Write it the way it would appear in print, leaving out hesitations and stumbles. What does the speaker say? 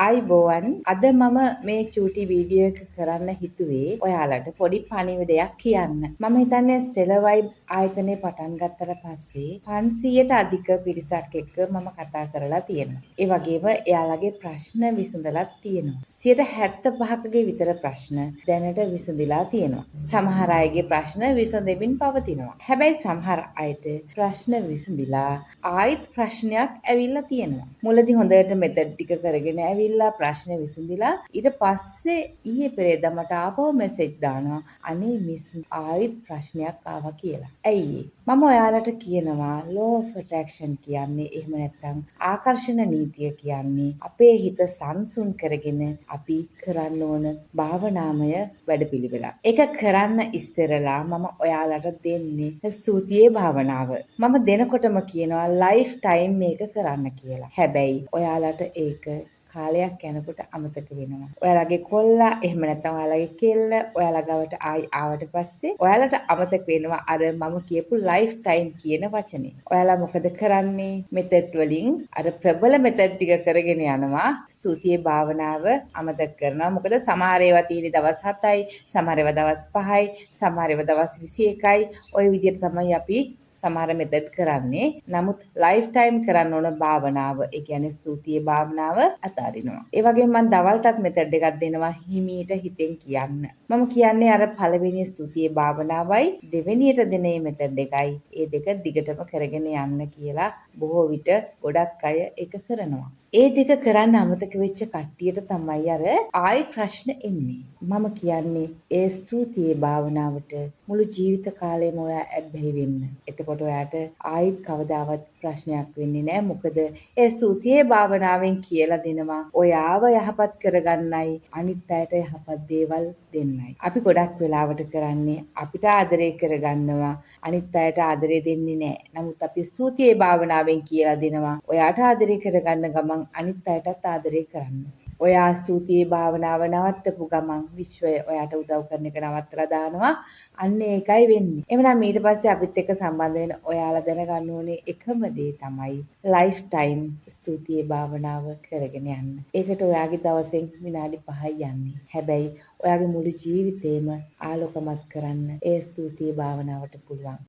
අයිබෝවන් අද මම මේ චූටි වීඩියෝ එක කරන්න හිතුවේ ඔයාලට පොඩි පණිවිඩයක් කියන්න. මම හිතන්නේ ස්ටෙලර් වයිබ් ආයතනය පටන් ගත්තට පස්සේ 500ට අධික පිරිසක් එක්ක මම කතා කරලා තියෙනවා. ඒ වගේම එයාලගේ ප්‍රශ්න විසඳලත් තියෙනවා. 75%ගේ විතර ප්‍රශ්න දැනට විසඳලා තියෙනවා. සමහර අයගේ ප්‍රශ්න විසඳෙමින් පවතිනවා. හැබැයි සමහර අයට ප්‍රශ්න විසඳිලා ආයිත් ප්‍රශ්නයක් ඇවිල්ලා තියෙනවා. මුලදී හොඳට මෙතඩ් ටික කරගෙන ඇවිල්ලා ප්‍රශ්න විසඳිලා ඊට පස්සේ ඊයේ පෙරේදා මට ආපහු මෙසේජ් දානවා අනේ මිස් ආයිත් ප්‍රශ්නයක් ආවා කියලා. ඇයි මම ඔයාලට කියනවා law of attraction කියන්නේ එහෙම නැත්නම් ආකර්ෂණ නීතිය කියන්නේ අපේ හිත සංසුන් කරගෙන අපි කරන්න ඕන භාවනාමය වැඩපිළිවෙලක්. ඒක කරන්න ඉස්සරලා මම ඔයාලට දෙන්නේ ස්තුතියේ භාවනාව. මම දෙනකොටම කියනවා ලයිෆ් ටයිම් මේක කරන්න කියලා. හැබැයි ඔයාලට ඒක කාලයක් යනකොට අමතක වෙනවා. ඔයාලගේ කොල්ලා එහෙම නැත්නම් ඔයාලගේ කෙල්ල ඔයාලා ගාවට ආවට පස්සේ ඔයාලට අමතක වෙනවා අර මම කියපු ලයිෆ් ටයිම් කියන වචනේ. ඔයාලා මොකද කරන්නේ? මෙතඩ් වලින් අර ප්‍රබල මෙතඩ් ටික කරගෙන යනවා. ස්තුතියේ භාවනාව අමතක කරනවා. මොකද සමහර ඒවා තියෙන්නේ දවස් 7යි, සමහර ඒවා දවස් 5යි, සමහර ඒවා දවස් 21යි. ওই විදිහට තමයි අපි සමහර මෙතඩ් කරන්නේ. නමුත් ලයිෆ් ටයිම් කරන්න ඕන භාවනාව, ඒ කියන්නේ ස්තුතියේ භාවනාව අතාරිනවා. ඒ වගේම මම දවල්ටත් මෙතඩ් එකක් දෙනවා හිමීට හිතෙන් කියන්න. මම කියන්නේ අර පළවෙනි ස්තුතියේ භාවනාවයි දෙවෙනියට දෙන මේ මෙතඩ් එකයි. ඒ දෙක දිගටම කරගෙන යන්න කියලා බොහෝ විට ගොඩක් අය ඒක කරනවා. ඒ දෙක කරන්න අමතක වෙච්ච කට්ටියට තමයි අර ආයි ප්‍රශ්න එන්නේ. මම කියන්නේ ඒ ස්තුතියේ භාවනාවට මුළු ජීවිත කාලෙම ඔයා ඇබ්බැහි වෙන්න. එතකොට ඔයාට ආයිත් කවදාවත් ප්‍රශ්නයක් වෙන්නේ නැහැ. මොකද ඒ ස්තුතියේ භාවනාවෙන් කියලා දෙනවා ඔයාව යහපත් කරගන්නයි අනිත් අයට යහපත් දේවල් දෙන්නයි. අපි ගොඩක් වෙලාවට කරන්නේ අපිට ආදරය කරගන්නවා අනිත් අයට ආදරය දෙන්නේ නැහැ. නමුත් අපි ස්තුතියේ භාවනාවෙන් කියලා දෙනවා ඔයාට ආදරය කරගන්න ගමන් අනිත් අයටත් ආදරය කරන්න. ඔයා ස්තුතියේ භාවනාව නවත්තපු ගමන් විශ්වය ඔයාට උදව් කරන එක නවත්තලා දානවා. අන්න ඒකයි වෙන්නේ. එහෙනම් ඊට පස්සේ අපිත් එක්ක සම්බන්ධ වෙන ඔයාලා දැනගන්න ඕනේ එකම දේ තමයි ලයිෆ් ටයිම් ස්තුතියේ භාවනාව කරගෙන යන්න. ඒකට ඔයාගේ දවසෙන් විනාඩි 5යි යන්නේ. හැබැයි ඔයාගේ මුළු ජීවිතේම ආලෝකමත් කරන්න ඒ ස්තුතියේ භාවනාවට පුළුවන්.